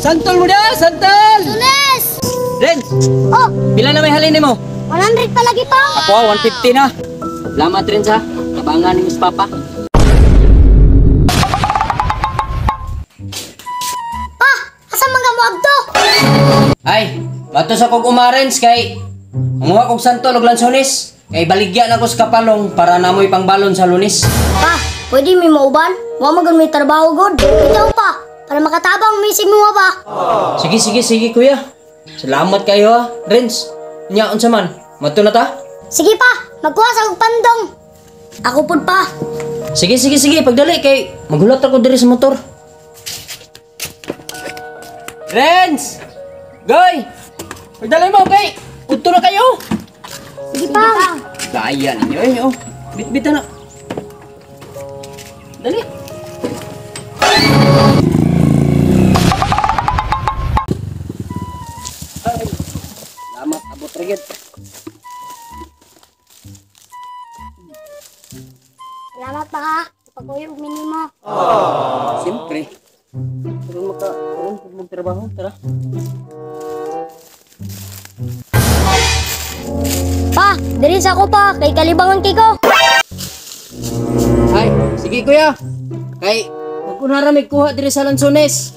Santol mo na, santol! Lunes! Renz, Oh, pila na may halin mo? 100 pa lagi pa. Ako, 150 na. Salamat rin sa tabangan ni Miss Papa. Pa, asa man ka mo agto? Ay, bato sa kong umarens kay manguha kong santol og lansones. Kay baligya na ko sa kapalong para namoy pangbalon sa Lunes. Pa, pwede mi mauban? Wa mo may trabaho god. Ikaw pa, para makatabang mi si mo ba? Sige kuya. Salamat kayo ha, Renz. Nya unsa man? Mato na ta? Sige pa, magkuha sa og pandong. Ako pud pa. Sige, pagdali kay maghulat ako diri sa motor. Renz! Goy! Pagdali mo kay udto na kayo. Sige pa. Daya ninyo eh, oh. Bit-bitan na. Dali. Ay, salamat, abot rigid. Salamat pa ha. Pagkuha og minimo. Siyempre. Pero magtrabaho, tara. Pa, diri sa ako pa kay kalibangan kay ko. Ay, sige kuya. Kay, huwag ko na ramig kuha diri sa lansones.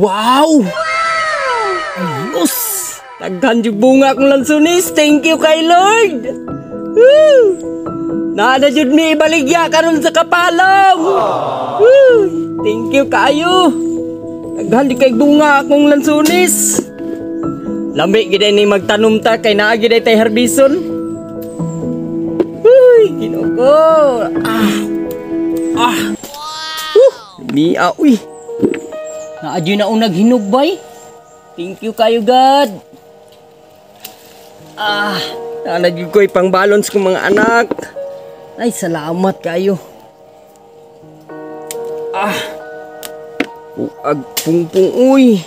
Wow! Ayos! Daghan yung bunga kong lansones. Thank you kay Lord! Woo! Nada jud mi ibaligya karon sa kapalong. Woo! Thank you kayo. Daghan di kay bunga akong lansones. Lambi gid ni magtanom ta kay naa gid tay harbison. Uy, Ginoo. Mia uy. Naa jud na unag hinugbay. Thank you kayo God. Nanagig ko pang balance kong mga anak. Ay, salamat kayo. Puag pungpung uy.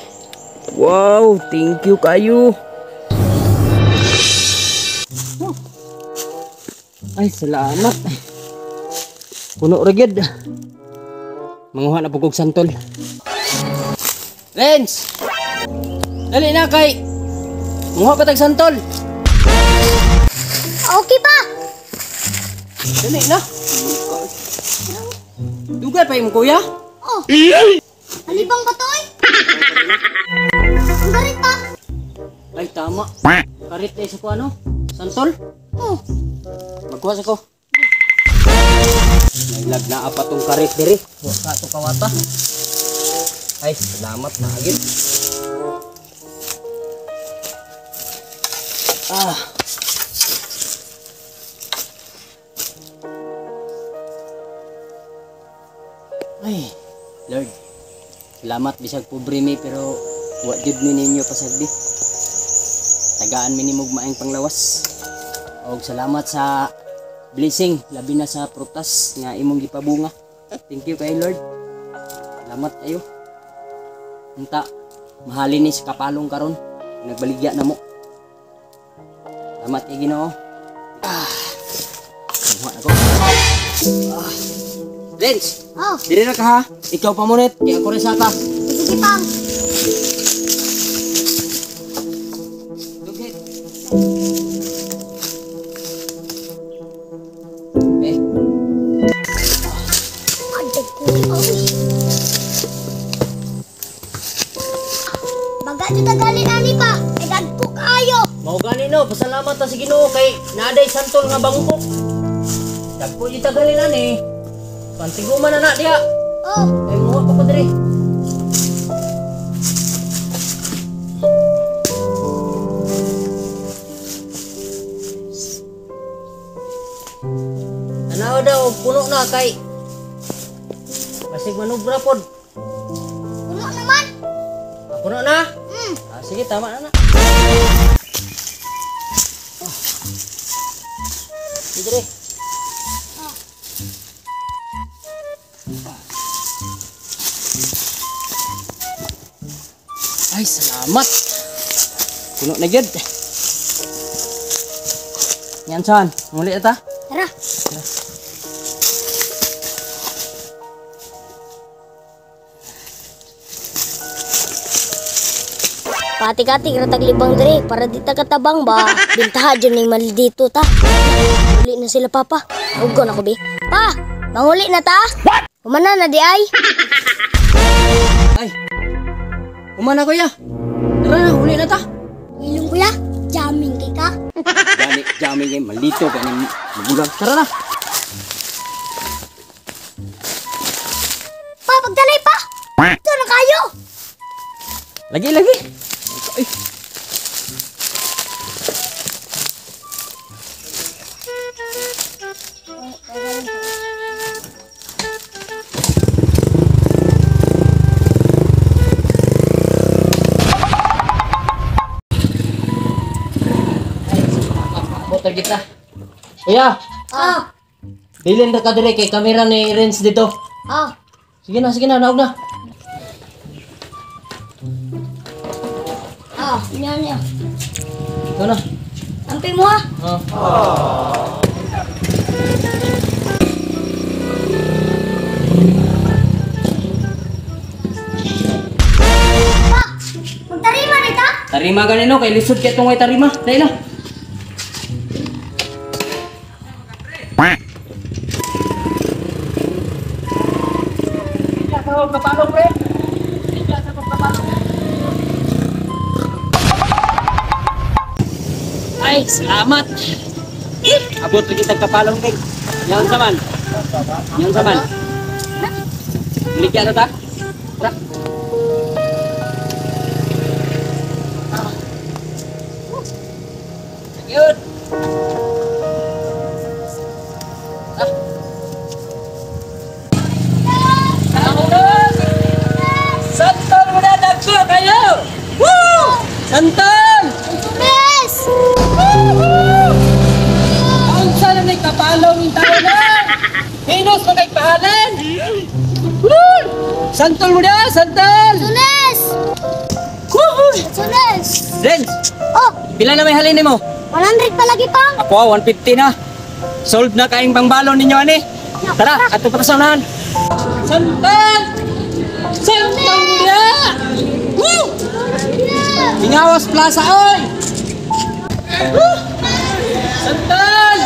Wow, thank you kayo. Ay, salamat. Puno rigid. Manguha na pugog santol. Renz! Dali na kay. Manguha pa tag santol. Okay pa. Dali na. Dugay pa yung kuya? Oh. Alibang ba to eh? Ang garit pa. Ay, tama. Karit na isa ko ano? Santol? Oh. Magkuha sa ko. Nailag na apa tong karit diri. Huwag ka ito kawata. Ay, salamat na agad. Ay, Lord. Salamat bisag pobre mi pero wa jud mi ninyo pasagdi. Tagaan mi nimog maayong panglawas. Og salamat sa blessing labi na sa prutas nga imong gipabunga. Thank you kay Lord. Salamat ayo. Unta mahalin ni sa kapalong karon. Nagbaligya na mo. Salamat kay Ginoo. Muha na ko. Renz! Oh. Diri na ka ha. Ikaw pa munit. Kaya ako rin sata. Sige pa. Dugit. Eh. Adik ko. Baga dito galing ani pa. E dagko kayo. Mao gani no. Pasalamat ta sa Ginoo kay naday santol nga bangkok. Dagko di tagalin ani. Pantiguman na na diya. Oh. Ay muha pa diri. Tanaw daw puno na kay basig manubra pod. Puno naman. Puno na? Sige tama na na. Dire. Ay, salamat. Puno na gyud. Yan son, muli ata. Tara. Pati-kati ratag libang diri para di ta katabang ba. Bintaha dyan ning mali dito ta. Uli na sila papa. Ugo na ko bi. Pa, manguli na ta. Umana na di ay. Ay. Umana kuya. Tara na, uli na ta. Ilong kuya, jamming kay ka. Jami kay malito kay magulang. Tara na. Pa, pagdalay pa. Ito na kayo. Lagi. Ay. Motor kita. Kuya, Ah, bilin na ka dire kay kamera ni Renz dito. ah. Sige na, naog na. Ah, niya. Ito na. Ampi mo ah. Pa, magtarima na ta. Tarima ganino kay lisod kay tungay tarima. Dai na. Ay, salamat. Abot lagi tag kapalong kay. Yan saman. Ligyan na ta. Tara. Yun. Santol mo na dagko kayo! Woo! Santol! Yes! Ang sana may kapalong yung tao na! Hinos mo kay pahalan! Woo! Santol mo na! Santol! Sunes! Woo! Sunes! Renz! Oh, Pila na may halin mo? 100 pa lagi pang. Ako, 150 na. Solve na kaing pangbalon ninyo, ani. Tara, ato pa kasamahan. Santol! Santol mo na! Woo! Bingawas Plaza, oy! Woo! Santol!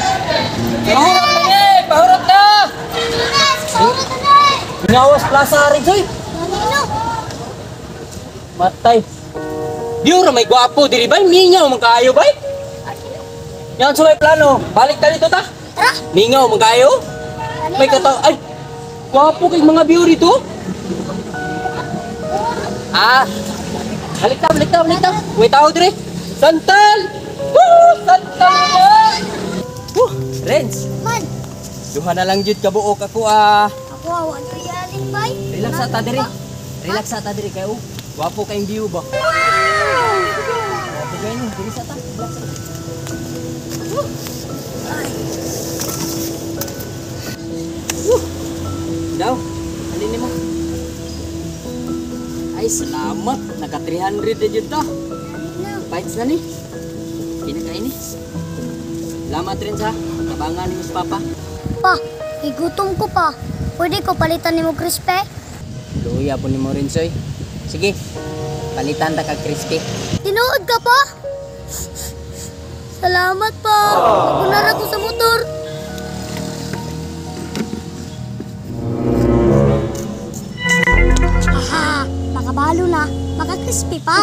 Pahurot na eh! Pahurot na! Sunes! Pauro na na eh! Bingawas Plaza rin, soy! Kanino? Matay. Di ora may gwapo diri bay, mingaw man kaayo bay. Yan sa may plano. Balik ta dito ta. Tara! Mingaw man kaayo. May kataw ay. Gwapo kay mga view dito. Ah. Balik ta. May tao diri. Santal! Woo! Santal! Woo! Renz, Man, duha na lang jud kabuok ako ah. ako awan ko yalin bay. Relax ta diri. Relax ta diri kay gwapo kayong view ba. Tugay ni, diri sa ta. Relax ta. Daw, halin mo. Ay, salamat. Naka 300 na dyan to. Bites na ni. Pinakain ni. Salamat rin sa kabangan ni Mas Papa. Pa, igutom ko pa. Pwede ko palitan ni mo krispe? Luya po ni mo rin, Soy. Sige, palitan ta kag crispy. Tinuod ka pa? Salamat pa. Magunar ako sa motor. Aha, makabalo na. Makakrispy pa.